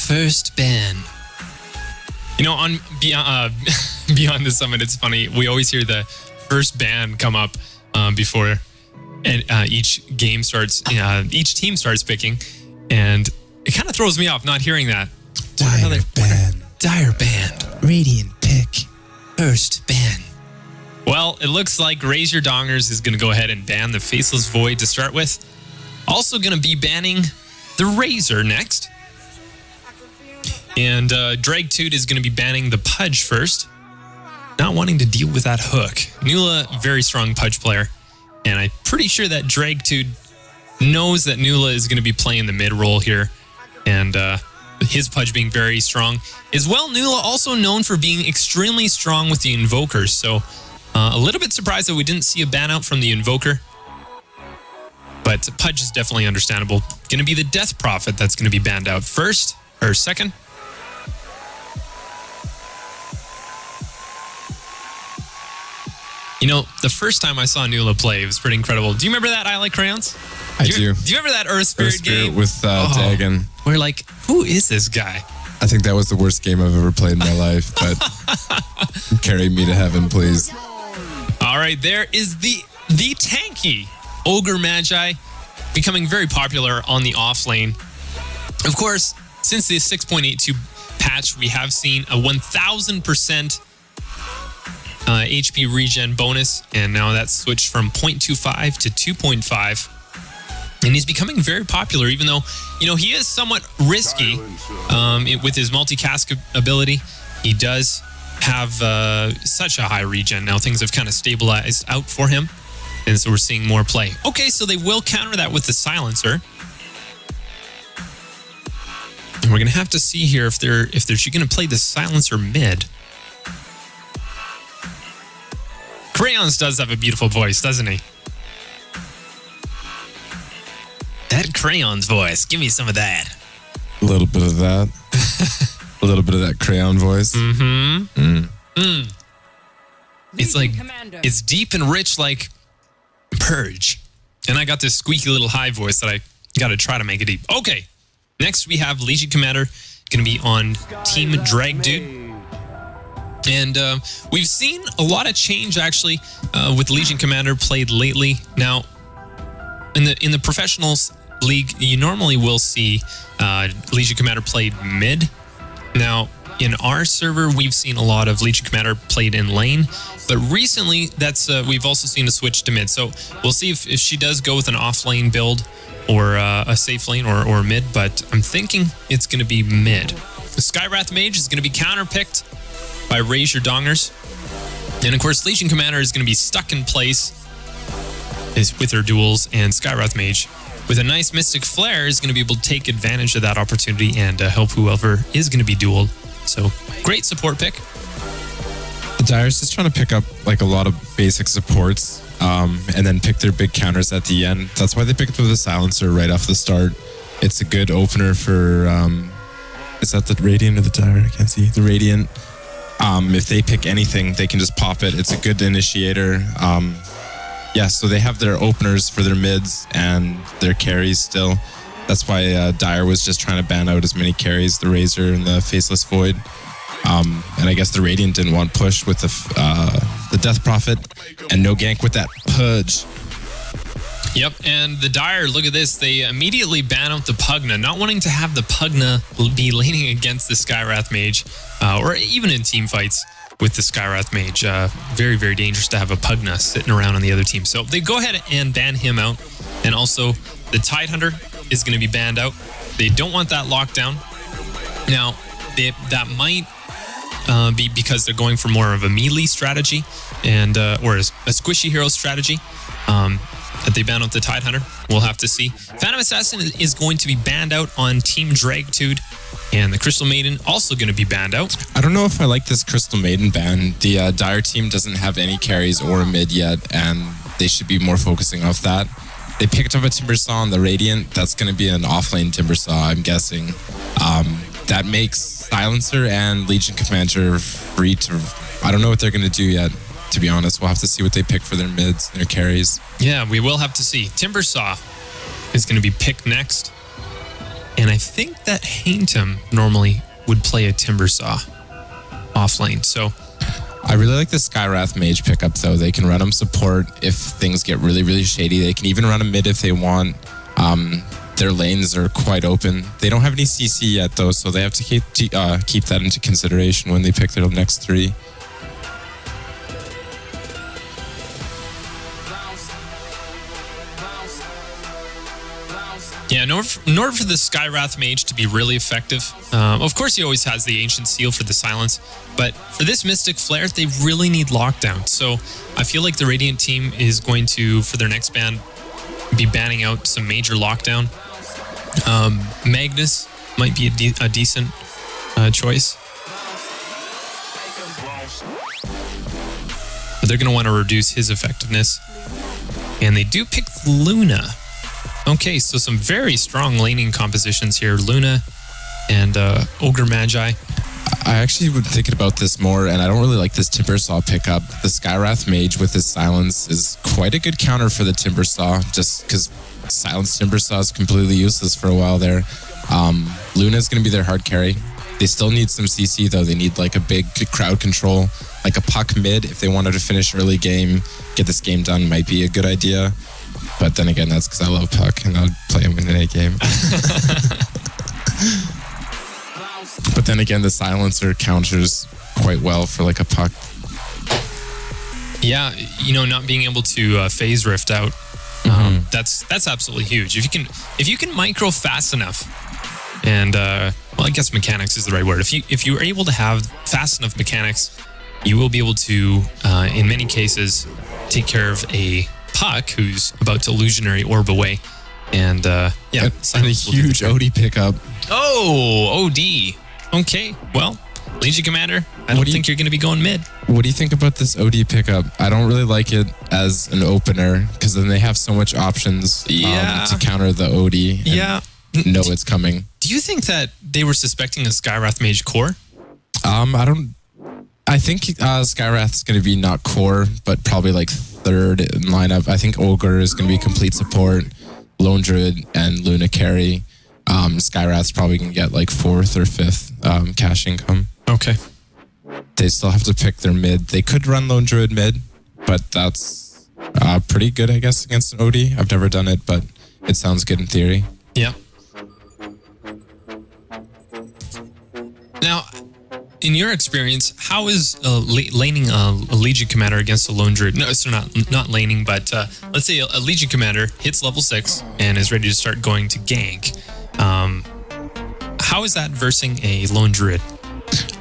first ban. You know, on Beyond the Summit, it's funny. We always hear the first ban come up before each game starts. Each team starts picking, and it kind of throws me off not hearing that. Dire ban. Radiant pick. First ban. Well, it looks like Raise Your Dongers is going to go ahead and ban the Faceless Void to start with. Also going to be banning the Razor next. And Dragtude is going to be banning the Pudge first. Not wanting to deal with that hook. Nula, very strong Pudge player. And I'm pretty sure that Dragtude knows that Nula is going to be playing the mid role here. And his Pudge being very strong. As well, Nula also known for being extremely strong with the Invokers. So a little bit surprised that we didn't see a ban out from the Invoker. But Pudge is definitely understandable. Going to be the Death Prophet that's going to be banned out first or second. You know, the first time I saw Nula play, it was pretty incredible. Do you remember that I Like Crayons? I do. Do you remember that Earth Spirit game? With Dagon. We're like, who is this guy? I think that was the worst game I've ever played in my life, but carry me to heaven, please. All right, there is the tanky Ogre Magi becoming very popular on the off lane. Of course, since the 6.82 patch, we have seen a 1,000% HP regen bonus, and now that's switched from 0.25 to 2.5. And he's becoming very popular, even though, you know, he is somewhat risky with his multicast ability. He does have such a high regen. Now things have kind of stabilized out for him, and so we're seeing more play. Okay, so they will counter that with the Silencer. And we're going to have to see here if they're going to play the Silencer mid. Crayons does have a beautiful voice, doesn't he? That Crayons voice. Give me some of that. A little bit of that. A little bit of that crayon voice. It's like, it's deep and rich like Purge. And I got this squeaky little high voice that I got to try to make it deep. Okay. Next we have Legion Commander. Going to be on Team Dragtude. And we've seen a lot of change, actually, with Legion Commander played lately. Now, in the professionals league, you normally will see Legion Commander played mid. Now, in our server, we've seen a lot of Legion Commander played in lane. But recently, we've also seen a switch to mid. So we'll see if she does go with an off-lane build or a safe lane or mid. But I'm thinking it's going to be mid. The Skywrath Mage is going to be counter-picked by Raise Your Dongers. And of course, Legion Commander is going to be stuck in place with her duels, and Skywrath Mage, with a nice Mystic Flare, is going to be able to take advantage of that opportunity and help whoever is going to be dueled. So, great support pick. The Dire's just trying to pick up like a lot of basic supports and then pick their big counters at the end. That's why they picked up the Silencer right off the start. It's a good opener for, is that the Radiant or the Dire? I can't see. The Radiant. If they pick anything, they can just pop it. It's a good initiator. Yeah, so they have their openers for their mids and their carries still. That's why Dire was just trying to ban out as many carries, the Razor and the Faceless Void. And I guess the Radiant didn't want push with the Death Prophet and no gank with that Pudge. Yep, and the Dire, look at this. They immediately ban out the Pugna, not wanting to have the Pugna be laning against the Skywrath Mage, or even in team fights with the Skywrath Mage. Very, very dangerous to have a Pugna sitting around on the other team. So they go ahead and ban him out. And also, the Tidehunter is going to be banned out. They don't want that lockdown. Now, that might be because they're going for more of a melee strategy and or a squishy hero strategy. That they ban out the Tidehunter. We'll have to see. Phantom Assassin is going to be banned out on Team Dragtude, and the Crystal Maiden also going to be banned out. I don't know if I like this Crystal Maiden ban. The Dire team doesn't have any carries or a mid yet, and they should be more focusing off that. They picked up a Timbersaw on the Radiant. That's going to be an offlane Timbersaw, I'm guessing. That makes Silencer and Legion Commander free to... I don't know what they're going to do yet. To be honest, we'll have to see what they pick for their mids, their carries. Yeah, we will have to see. Timbersaw is going to be picked next. And I think that Haintum normally would play a Timbersaw off lane. So I really like the Skywrath Mage pickup, though. They can run him support if things get really, really shady. They can even run him mid if they want. Their lanes are quite open. They don't have any CC yet, though, so they have to keep that into consideration when they pick their next 3. yeah, in order for the Skywrath Mage to be really effective, of course he always has the Ancient Seal for the silence, but for this Mystic Flare, they really need lockdown. So I feel like the Radiant team is going to, for their next ban, be banning out some major lockdown. Magnus might be a decent choice. But they're going to want to reduce his effectiveness. And they do pick Luna. Okay, so some very strong laning compositions here. Luna and Ogre Magi. I actually been thinking about this more, and I don't really like this Timbersaw pickup. The Skywrath Mage with his silence is quite a good counter for the Timbersaw, just because silence Timbersaw is completely useless for a while there. Luna's going to be their hard carry. They still need some CC, though. They need like a big crowd control, like a puck mid. If they wanted to finish early game, get this game done, might be a good idea. But then again, that's because I love puck and I'll play him in an A game. But then again, the silencer counters quite well for like a puck. Yeah, not being able to phase rift out, that's absolutely huge. If you can micro fast enough, and well, I guess mechanics is the right word. If you are able to have fast enough mechanics, you will be able to, in many cases, take care of a puck who's about to illusionary orb away. And yeah, and a huge OD pickup. Oh, OD. Okay, well, Legion Commander, I don't think you're going to be going mid. What do you think about this OD pickup? I don't really like it as an opener because then they have so much options to counter the OD and know it's coming. Do you think that they were suspecting a Skywrath Mage core? I think Skywrath's going to be not core, but probably like third in lineup. I think Ogre is going to be complete support, Lone Druid, and Luna carry. Skywrath's probably going to get like 4th or 5th cash income. Okay. They still have to pick their mid. They could run Lone Druid mid, but that's pretty good, I guess, against an OD. I've never done it, but it sounds good in theory. Yeah. Now, in your experience, how is laning a Legion Commander against a Lone Druid? No, so not laning, but let's say a Legion Commander hits level 6 and is ready to start going to gank. How is that versing a Lone Druid?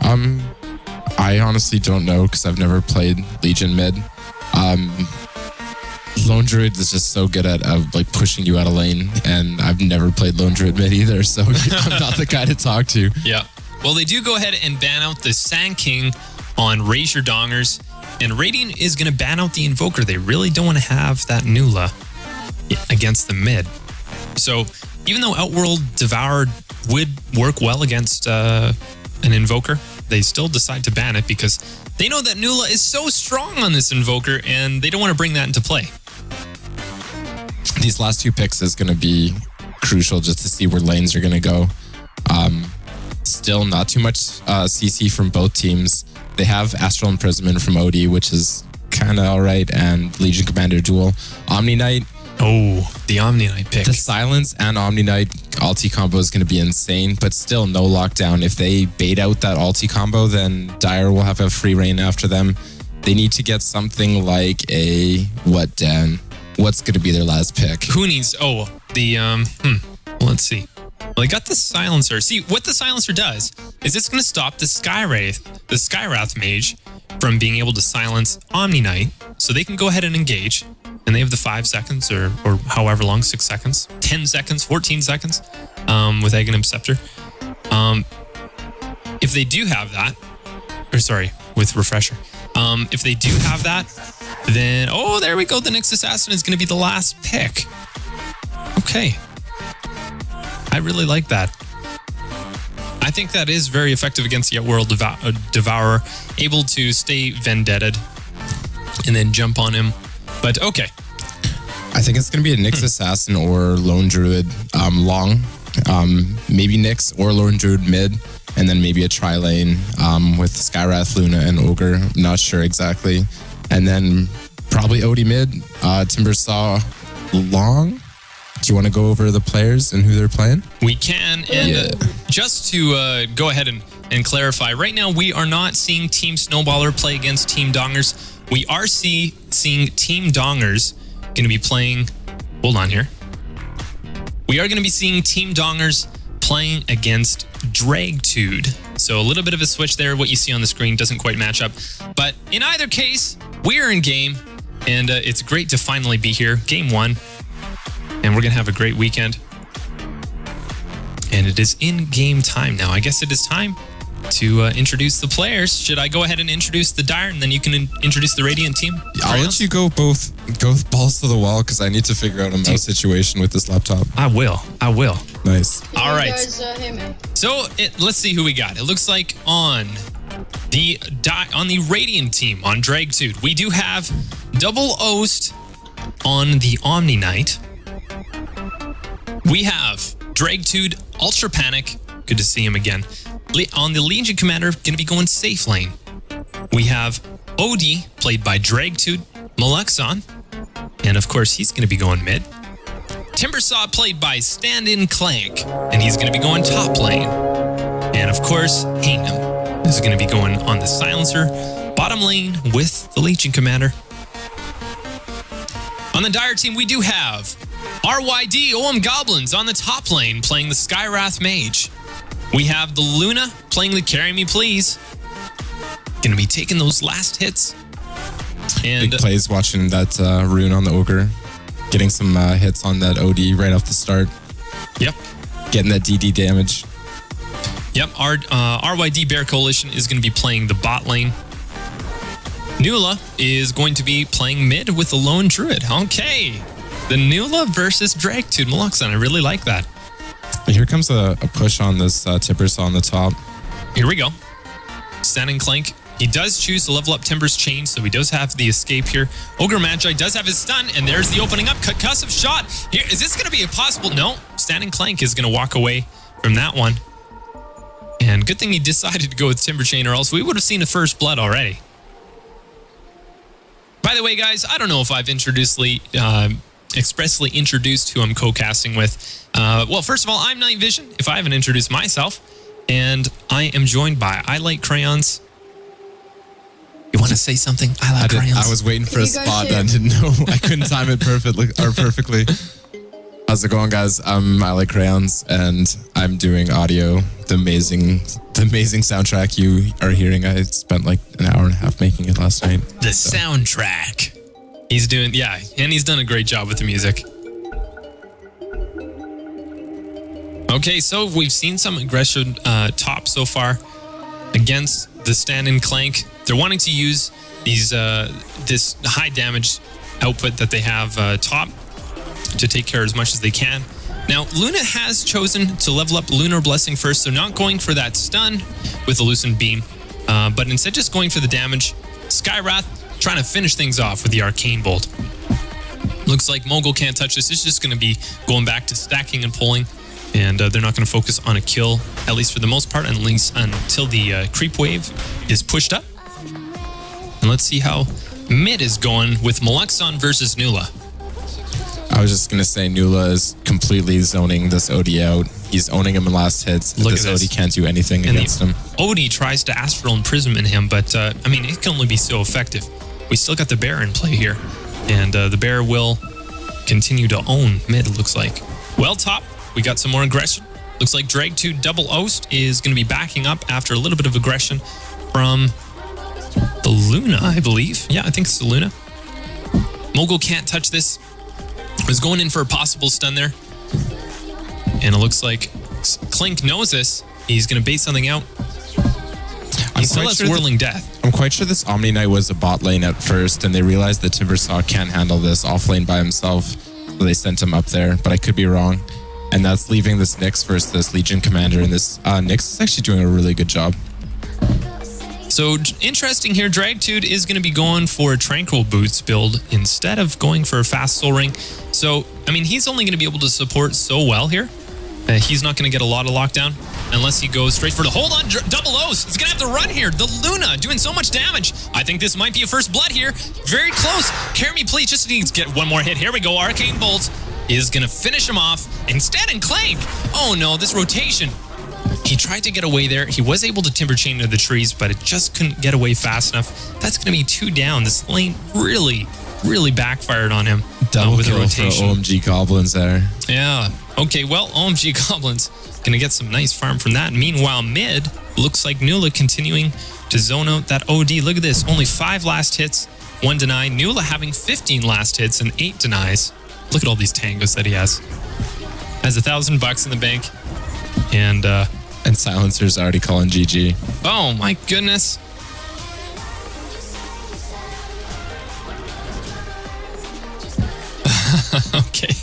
I honestly don't know because I've never played Legion mid. Lone Druid is just so good at like pushing you out of lane, and I've never played Lone Druid mid either, so I'm not the guy to talk to. Yeah. Well, they do go ahead and ban out the Sand King on Raise Your Dongers, and Radiant is going to ban out the Invoker. They really don't want to have that Nula against the mid. So even though Outworld Devour would work well against an Invoker, they still decide to ban it because they know that Nula is so strong on this Invoker, and they don't want to bring that into play. These last 2 picks is going to be crucial just to see where lanes are going to go. Still not too much CC from both teams. They have Astral Imprisonment from OD, which is kind of all right, and Legion Commander Duel. Omni Knight. Oh, the Omni Knight pick. The Silence and Omni Knight ulti combo is going to be insane, but still no lockdown. If they bait out that ulti combo, then Dire will have a free reign after them. They need to get something like a... What, Dan? What's going to be their last pick? Who needs... Oh, the... Let's see. Well, they got the Silencer. See, what the Silencer does is it's going to stop the Skywrath Mage from being able to silence Omni Knight, so they can go ahead and engage, and they have the 5 seconds or however long, 6 seconds, 10 seconds, 14 seconds with Aghanim Scepter. If they do have that, or sorry, with Refresher. If they do have that, then, oh, there we go. The Nyx Assassin is going to be the last pick. Okay. I really like that. I think that is very effective against the Outworld Devourer, able to stay vendetted and then jump on him. But okay. I think it's going to be a Nyx Assassin or Lone Druid long. Maybe Nyx or Lone Druid mid, and then maybe a tri-lane with Skywrath, Luna, and Ogre. I'm not sure exactly. And then probably Odie mid, Timbersaw long. Do you want to go over the players and who they're playing? We can. And just to go ahead and clarify, right now we are not seeing Team Snowballer play against Team Dongers. We are seeing Team Dongers going to be playing... Hold on here. We are going to be seeing Team Dongers playing against Dragtude. So a little bit of a switch there. What you see on the screen doesn't quite match up. But in either case, we're in game. And it's great to finally be here. Game 1. And we're going to have a great weekend. And it is in-game time now. I guess it is time to introduce the players. Should I go ahead and introduce the Dire, and then you can introduce the Radiant team? I'll let you go both balls to the wall, because I need to figure out a mouse situation with this laptop. I will. Nice. All right. Guys, hear me? So let's see who we got. It looks like on the Radiant team, on Dragtude, we do have Double Oast on the Omni Knight. We have Dragtude, Ultra Panic. Good to see him again. On the Legion Commander, going to be going safe lane. We have Odie, played by Dragtude, Malexon, and of course, he's going to be going mid. Timbersaw, played by Stand-In Clank, and he's going to be going top lane. And of course, Hainum is going to be going on the Silencer, bottom lane with the Legion Commander. On the Dire team, we do have RYD OM Goblins on the top lane playing the Skywrath Mage. We have the Luna playing the Carry Me Please. Going to be taking those last hits. And big plays watching that rune on the Ogre. Getting some hits on that OD right off the start. Yep. Getting that DD damage. Yep. Our RYD Bear Coalition is going to be playing the bot lane. Nula is going to be playing mid with the Lone Druid. Okay. The Nula versus Dragtude Malexon. I really like that. Here comes a push on this Timbersaw on the top. Here we go. Stand-In Clank. He does choose to level up Timber's Chain, so he does have the escape here. Ogre Magi does have his stun, and there's the opening up. Concussive shot. Here, is this going to be a possible... No. Stand-In Clank is going to walk away from that one. And good thing he decided to go with Timber Chain, or else we would have seen a first blood already. By the way, guys, I don't know if I've expressly introduced who I'm co-casting with. Well, first of all, I'm Night Vision, if I haven't introduced myself. And I am joined by I Like Crayons. You want to say something? I Like Crayons. I was waiting for a spot hear? and I didn't know. I couldn't time it perfectly. How's it going, guys? I'm I Like Crayons, and I'm doing audio. The amazing soundtrack you are hearing. I spent like an hour and a half making it last night. The soundtrack. He's doing, yeah, and he's done a great job with the music. Okay, so we've seen some aggression top so far against the Stand-In Clank. They're wanting to use these this high damage output that they have top to take care as much as they can. Now, Luna has chosen to level up Lunar Blessing first, so not going for that stun with the Loosened Beam, but instead just going for the damage. Skywrath trying to finish things off with the Arcane Bolt. Looks like Mogul can't touch this. It's just going to be going back to stacking and pulling, and they're not going to focus on a kill, at least for the most part, at least until the creep wave is pushed up. And let's see how mid is going with Malexon versus Nula. I was just going to say Nula is completely zoning this OD out. He's owning him in last hits. Look this at this. OD can't do anything against him. Odie tries to Astral Imprisonment him, but I mean, it can only be so effective. We still got the Bear in play here, and the Bear will continue to own mid, it looks like. Well, top, we got some more aggression. Looks like Dragtude Double Oast is going to be backing up after a little bit of aggression from the Luna, I believe. Yeah, I think it's the Luna. Mogul can't touch this. Was going in for a possible stun there. And it looks like Clink knows this. He's going to bait something out. He still has Whirling Death. I'm quite sure this Omni Knight was a bot lane at first, and they realized that Timbersaw can't handle this off lane by himself, so they sent him up there, but I could be wrong. And that's leaving this Nyx versus this Legion Commander, and this Nyx is actually doing a really good job. So interesting here, Dragtude is going to be going for a Tranquil Boots build instead of going for a fast Soul Ring. So, I mean, he's only going to be able to support so well here. He's not going to get a lot of lockdown unless he goes straight for the hold on. Double O's. He's going to have to run here. The Luna doing so much damage. I think this might be a first blood here. Very close. Carry me, please. Just needs to get one more hit. Here we go. Arcane Bolt is going to finish him off. Instead, and Clank. Oh no, this rotation. He tried to get away there. He was able to timber chain into the trees, but it just couldn't get away fast enough. That's going to be 2 down. This lane really backfired on him. Double with kill the rotation. for OMG Goblins there. Yeah. Okay, well, OMG Goblins going to get some nice farm from that. Meanwhile, mid, looks like Nula continuing to zone out that OD. Look at this. Only 5 last hits, 1 deny. Nula having 15 last hits and 8 denies. Look at all these tangos that he has. Has $1,000 in the bank. And Silencer's already calling GG. Oh my goodness. Okay.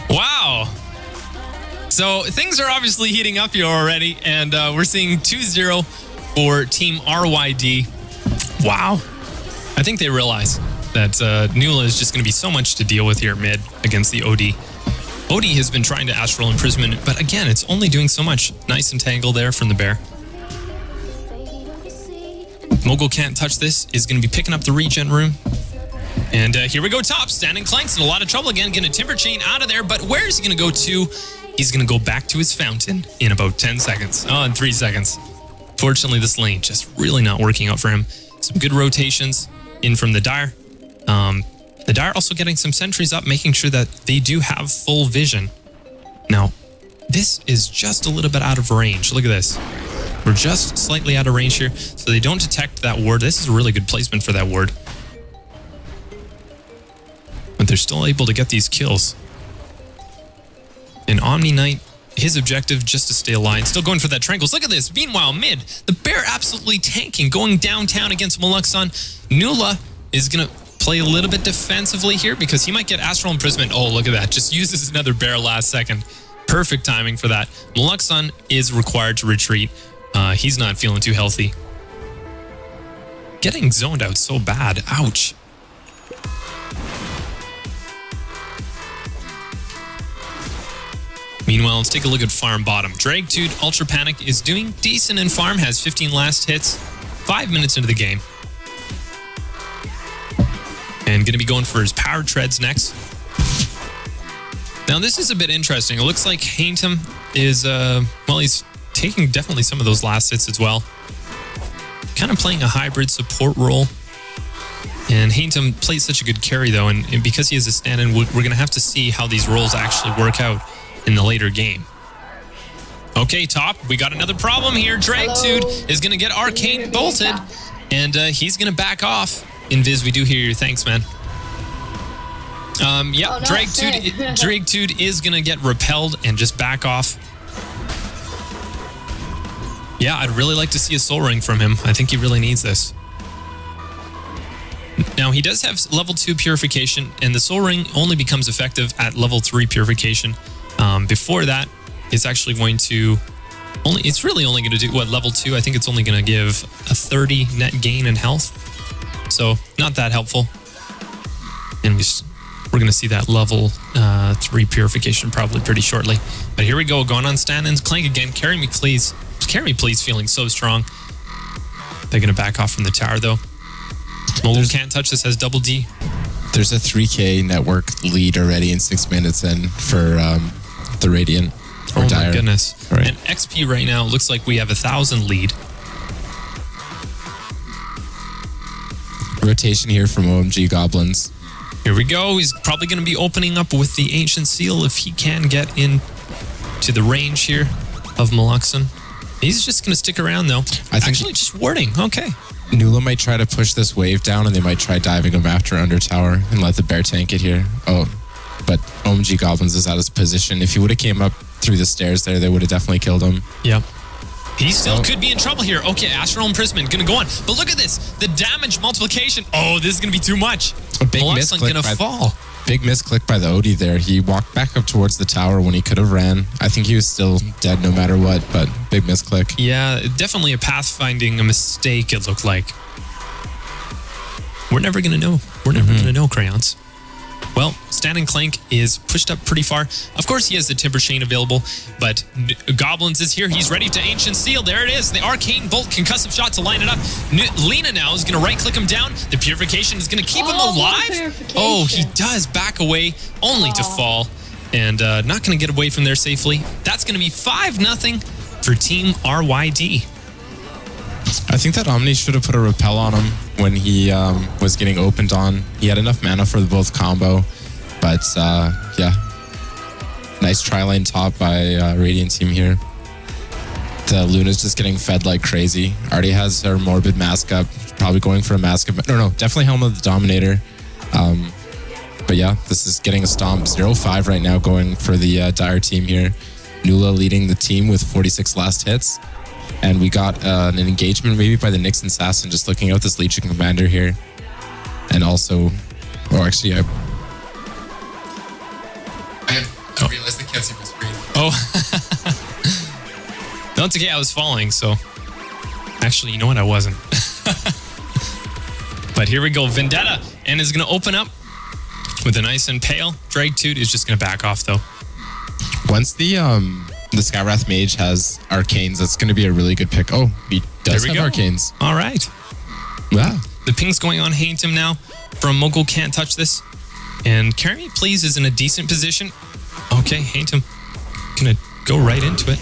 Wow. So things are obviously heating up here already, and we're seeing 2-0 for Team RYD. Wow. I think they realize that Nula is just going to be so much to deal with here mid against the OD. OD has been trying to Astral Imprisonment, but again, it's only doing so much. Nice entangle there from the bear. Mogul can't touch this, is going to be picking up the regen room. And here we go top. Standing Clank's in a lot of trouble again. Getting a timber chain out of there, but where is he going to go to? He's going to go back to his fountain in about 10 seconds. Oh, in 3 seconds. Fortunately, this lane just really not working out for him. Some good rotations in from the Dire. The Dire also getting some sentries up, making sure that they do have full vision. Now, this is just a little bit out of range. Look at this. We're just slightly out of range here, so they don't detect that ward. This is a really good placement for that ward. But they're still able to get these kills. And Omni Knight, his objective just to stay alive. Still going for that Triangles. Look at this. Meanwhile, mid, the bear absolutely tanking, going downtown against Maluksan. Nula is going to play a little bit defensively here because he might get Astral Imprisonment. Oh, look at that. Just uses another bear last second. Perfect timing for that. Maluksan is required to retreat. He's not feeling too healthy. Getting zoned out so bad. Ouch. Meanwhile, let's take a look at farm bottom. Dragtude Ultra Panic is doing decent in farm, has 15 last hits, 5 minutes into the game. And going to be going for his power treads next. Now, this is a bit interesting. It looks like Haintum is, well, he's taking definitely some of those last hits as well. Kind of playing a hybrid support role. And Haintum plays such a good carry, though. And because he is a stand-in, we're going to have to see how these roles actually work out in the later game. Okay, top, we got another problem here. Dragtude is going to get Arcane bolted, and he's going to back off. Invis, we do hear your thanks, man. Yeah, Dragtude is going to get repelled and just back off. Yeah, I'd really like to see a soul ring from him. I think he really needs this. Now, he does have level 2 purification, and the soul ring only becomes effective at level 3 purification. Before that, it's actually going to it's really only going to do what, level 2? I think it's only going to give a 30 net gain in health. So not that helpful. And we're going to see that level 3 purification probably pretty shortly. But here we go, going on stand-ins. Clank again. Carry me, please. Carry me, please. Feeling so strong. They're going to back off from the tower, though. Mogul can't touch this, has double D. There's a 3K network lead already in 6 minutes in for the Radiant. Or oh Dire. My goodness. Right. And XP right now looks like we have 1,000 lead. Rotation here from OMG Goblins. Here we go. He's probably going to be opening up with the Ancient Seal if he can get in to the range here of Maluksan. He's just going to stick around, though. Actually, just warding. Okay. Nula might try to push this wave down, and they might try diving him after under tower and let the bear tank it here. Oh, but OMG Goblins is out of his position. If he would have came up through the stairs there, they would have definitely killed him. Yep. He still could be in trouble here. Okay, Astral Imprisonment gonna go on. But look at this. The damage multiplication. Oh, this is gonna be too much. A big misclick gonna fall. Big misclick by the OD there. He walked back up towards the tower when he could have ran. I think he was still dead no matter what, but big misclick. Yeah, definitely a pathfinding, a mistake, it looked like. We're never gonna know. We're never gonna know, Crayons. Well, Stan and Clank is pushed up pretty far. Of course, he has the Timber Chain available, but Goblins is here. He's ready to Ancient Seal. There it is. The Arcane Bolt, concussive shot to line it up. Lena now is going to right-click him down. The Purification is going to keep him alive. Oh, he does back away, only to fall. And not going to get away from there safely. That's going to be 5-0 for Team RYD. I think that Omni should have put a repel on him when he was getting opened on. He had enough mana for the both combo, but yeah. Nice tri-lane top by Radiant team here. The Luna's just getting fed like crazy. Already has her Morbid mask up. Probably going for a mask up. No, definitely Helm of the Dominator. But yeah, this is getting a stomp. 0-5 right now going for the Dire team here. Nula leading the team with 46 last hits. And we got an engagement maybe by the Nyx Assassin, just looking out this Legion Commander here. And also, oh, actually, I realized I can't see my screen. Oh. No, it's okay. I was falling, so. Actually, you know what? I wasn't. But here we go. Vendetta. And is going to open up with a nice and pale. Dragtude is just going to back off, though. Once the Skywrath Mage has Arcanes, that's going to be a really good pick. Oh, he does have Arcanes. All right. Wow. The ping's going on Haintum now from Mogul Can't Touch This. And Carry Me Please is in a decent position. Okay, Haintum going to go right into it.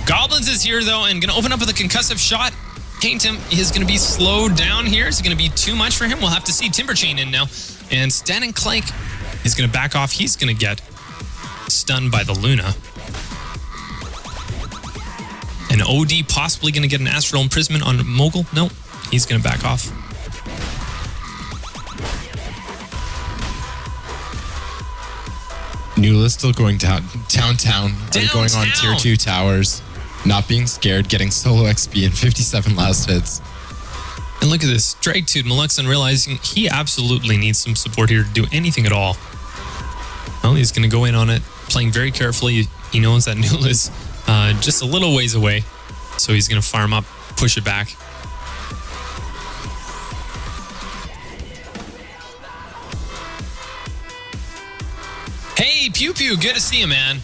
Goblins is here, though, and going to open up with a concussive shot. Haintum is going to be slowed down here. Is it going to be too much for him? We'll have to see. Timber Chain in now. And Stan and Clank is going to back off. He's going to get stunned by the Luna. And OD possibly going to get an Astral Imprisonment on Mogul. No, he's going to back off. Nula still going downtown. Going on tier 2 towers. Not being scared, getting solo XP and 57 last hits. And look at this. Dragtude, Malexan realizing he absolutely needs some support here to do anything at all. Well, he's going to go in on it, playing very carefully. He knows that Nula's just a little ways away. So he's going to farm up, push it back. Hey, Pew Pew, good to see you, man.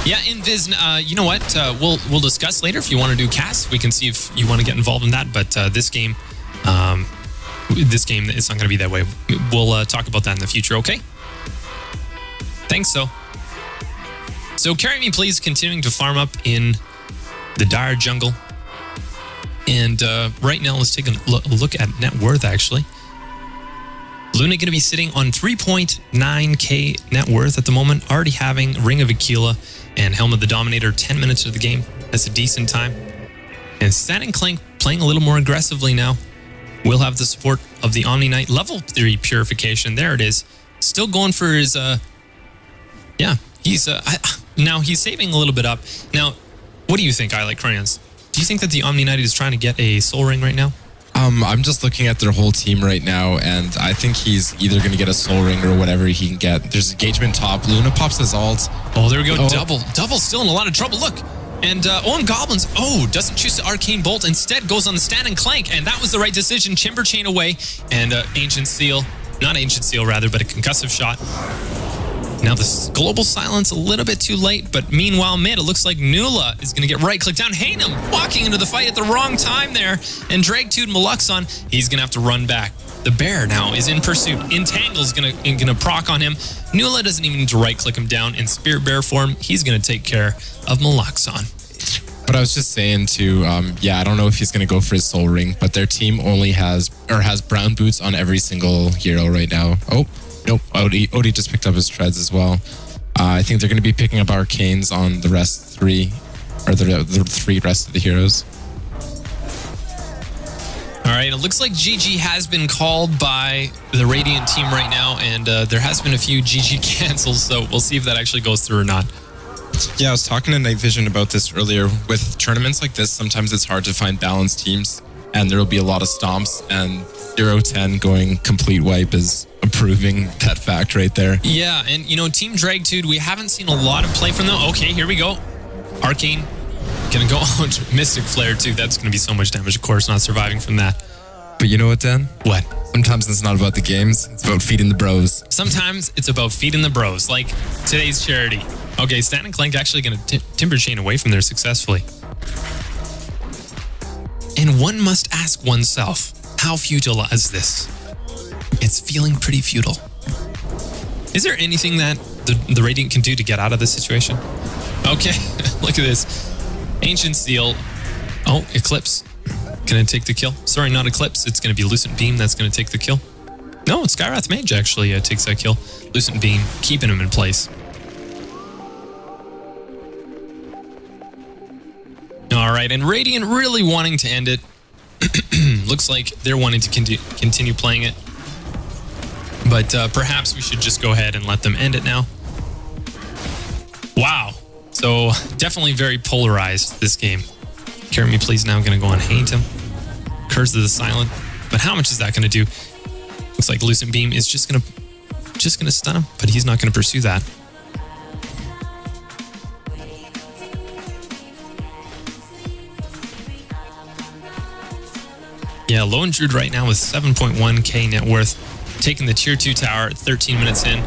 Yeah, Invis, you know what? We'll discuss later if you want to do casts. We can see if you want to get involved in that. But this game, it's not going to be that way. We'll talk about that in the future, okay? Thanks, So Carry Me Please continuing to farm up in the Dire jungle. And right now, let's take a look at net worth, actually. Luna going to be sitting on 3.9k net worth at the moment, already having Ring of Aquila and Helm of the Dominator 10 minutes of the game. That's a decent time. And Stan and Clank playing a little more aggressively now. We'll have the support of the Omni Knight level 3 Purification. There it is. Still going for his, yeah, he's, now he's saving a little bit up. Now, what do you think, I Like Crayons? Do you think that the Omni Knight is trying to get a soul ring right now? I'm just looking at their whole team right now, and I think he's either going to get a soul ring or whatever he can get. There's engagement top. Luna pops his ult. Oh, there we go. Oh. Double still in a lot of trouble. Look. And OM Goblins, doesn't choose the Arcane Bolt. Instead goes on the Stan and Clank, and that was the right decision. Timber Chain away, and Ancient Seal. Not Ancient Seal, rather, but a concussive shot. Now, the Global Silence a little bit too late, but meanwhile, mid, it looks like Nula is going to get right-clicked down. Hainum walking into the fight at the wrong time there. And Dragtude Malexan, he's going to have to run back. The bear now is in pursuit. Entangle's going to proc on him. Nula doesn't even need to right-click him down. In Spirit Bear form, he's going to take care of Malexan. But I was just saying too, yeah, I don't know if he's going to go for his soul ring, but their team only has brown boots on every single hero right now. Oh. Nope, Odie just picked up his treads as well. I think they're going to be picking up Arcanes on the rest 3, or the 3 rest of the heroes. All right, it looks like GG has been called by the Radiant team right now, and there has been a few GG cancels, so we'll see if that actually goes through or not. Yeah, I was talking to Night Vision about this earlier. With tournaments like this, sometimes it's hard to find balanced teams, and there will be a lot of stomps, and 0-10 going complete wipe is proving that fact right there. Yeah, and you know, Team Dragtude, we haven't seen a lot of play from them. Okay, here we go. Arcane gonna go on Mystic Flare too. That's gonna be so much damage, of course, not surviving from that. But you know what, Dan? What? Sometimes it's not about the games. It's about feeding the bros. Sometimes it's about feeding the bros, like today's charity. Okay, Stan and Clank actually going to timber chain away from there successfully. And one must ask oneself, how futile is this? It's feeling pretty futile. Is there anything that the Radiant can do to get out of this situation? Okay, look at this. Ancient Seal. Oh, Eclipse. Gonna take the kill. Sorry, not Eclipse. It's gonna be Lucent Beam that's gonna take the kill. No, it's Skywrath Mage actually takes that kill. Lucent Beam, keeping him in place. All right, and Radiant really wanting to end it. Looks like they're wanting to continue playing it. But perhaps we should just go ahead and let them end it now. Wow. So definitely very polarized, this game. Carry me, please. Now I'm going to go on Haint him. Curse of the Silent. But how much is that going to do? Looks like Lucent Beam is just going to stun him, but he's not going to pursue that. Yeah, Lone Druid right now with 7.1k net worth, taking the tier 2 tower 13 minutes in.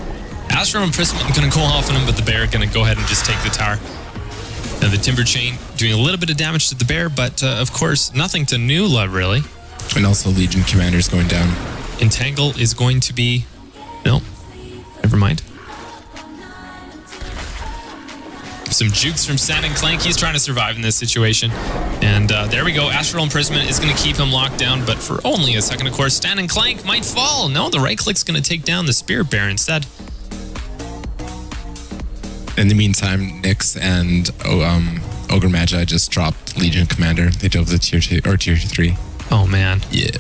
Astral Imprisonment going to go off on him, but the bear going to go ahead and just take the tower. Now the Timber Chain doing a little bit of damage to the bear, but of course nothing to Nula really. And also Legion Commander's going down. Entangle is going to be... No, never mind. Some jukes from Stan and Clank. He's trying to survive in this situation. And there we go. Astral Imprisonment is going to keep him locked down, but for only a second, of course. Stan and Clank might fall. No, the right click's going to take down the Spirit Bear instead. In the meantime, Nyx and Ogre Magi just dropped Legion Commander. They dove the tier 2 or tier 3. Oh, man. Yeah.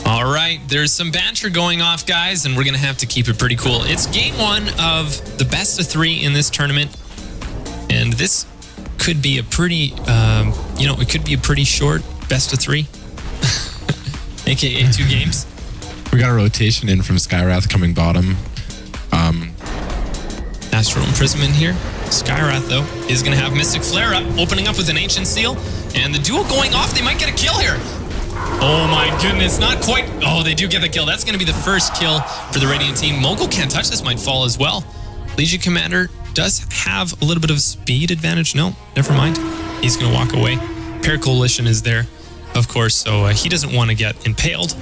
All right, there's some banter going off, guys, and we're going to have to keep it pretty cool. It's game 1 of the best of 3 in this tournament, and this could be a pretty, it could be a pretty short best of 3, aka 2 games. We got a rotation in from Skywrath coming bottom. Astral Imprisonment here. Skywrath, though, is going to have Mystic Flare up, opening up with an Ancient Seal, and the duel going off. They might get a kill here. Oh my goodness, not quite. Oh, they do get the kill. That's going to be the first kill for the Radiant team. Mogul can't touch this, might fall as well. Legion Commander does have a little bit of speed advantage. No, never mind. He's going to walk away. Pair Coalition is there, of course, so he doesn't want to get impaled.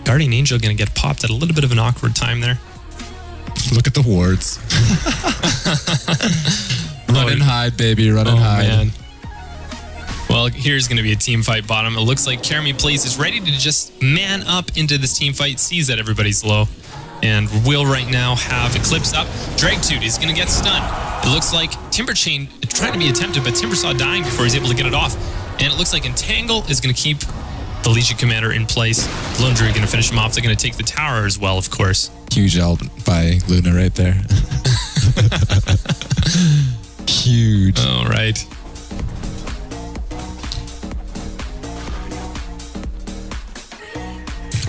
Guardian Angel going to get popped at a little bit of an awkward time there. Look at the wards. Run and hide, baby. Run and hide. Man. Well, here's going to be a team fight bottom. It looks like Carry Me Please is ready to just man up into this team fight, sees that everybody's low, and will right now have Eclipse up. Dragtude is going to get stunned. It looks like Timber Chain trying to be attempted, but Timbersaw dying before he's able to get it off. And it looks like Entangle is going to keep the Legion Commander in place. Lone Druid going to finish him off. They're going to take the tower as well, of course. Huge ult by Luna right there. Huge. All right.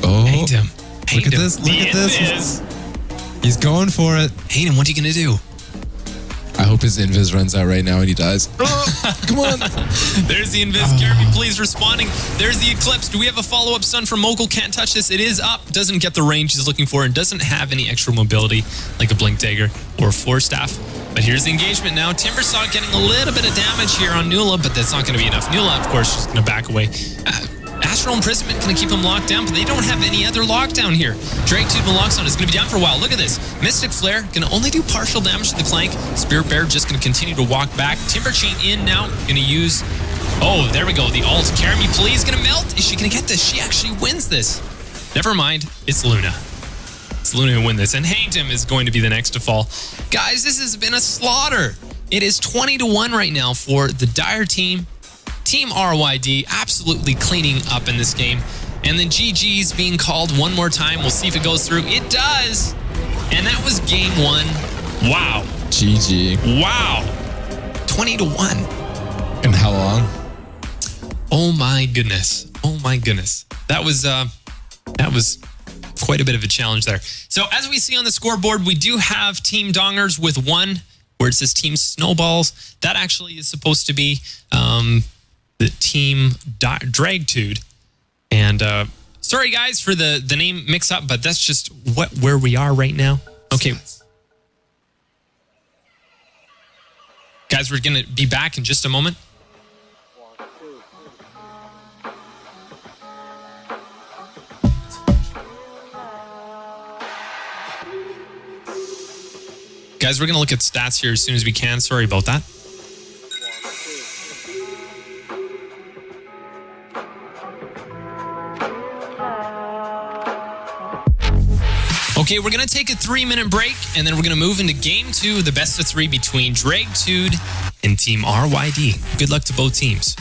Oh, Hate him. Look at this. Look at this. He's going for it. Hate him. What are you going to do? I hope his invis runs out right now and he dies. Come on. There's the invis. Carry Me Please responding. There's the Eclipse. Do we have a follow-up stun from Mogul? Can't touch this. It is up. Doesn't get the range he's looking for and doesn't have any extra mobility like a Blink Dagger or a Force Staff. But here's the engagement now. Timbersaw getting a little bit of damage here on Nula, but that's not going to be enough. Nula, of course, is going to back away. Astral Imprisonment going to keep him locked down, but they don't have any other lockdown here. Dragtude Naloxone is going to be down for a while. Look at this. Mystic Flare going to only do partial damage to the Clank. Spirit Bear just going to continue to walk back. Timber Chain in now. Going to use... Oh, there we go. The ult. Carry Me Please going to melt. Is she going to get this? She actually wins this. Never mind. It's Luna. It's Luna who win this. And Hangdom is going to be the next to fall. Guys, this has been a slaughter. It is 20-1 right now for the Dire team. Team RYD absolutely cleaning up in this game. And then GG's being called one more time. We'll see if it goes through. It does. And that was game 1. Wow. GG. Wow. 20-1. And how long? Oh my goodness. Oh my goodness. That was quite a bit of a challenge there. So as we see on the scoreboard, we do have Team Dongers with 1 where it says Team Snowballs, that actually is supposed to be the Team Dragtude. And sorry, guys, for the name mix-up, but that's just where we are right now. Okay. Guys, we're going to be back in just a moment. Guys, we're going to look at stats here as soon as we can. Sorry about that. Okay, we're going to take a 3-minute break, and then we're going to move into Game 2 of the best of 3 between Dragtude and Team RYD. Good luck to both teams.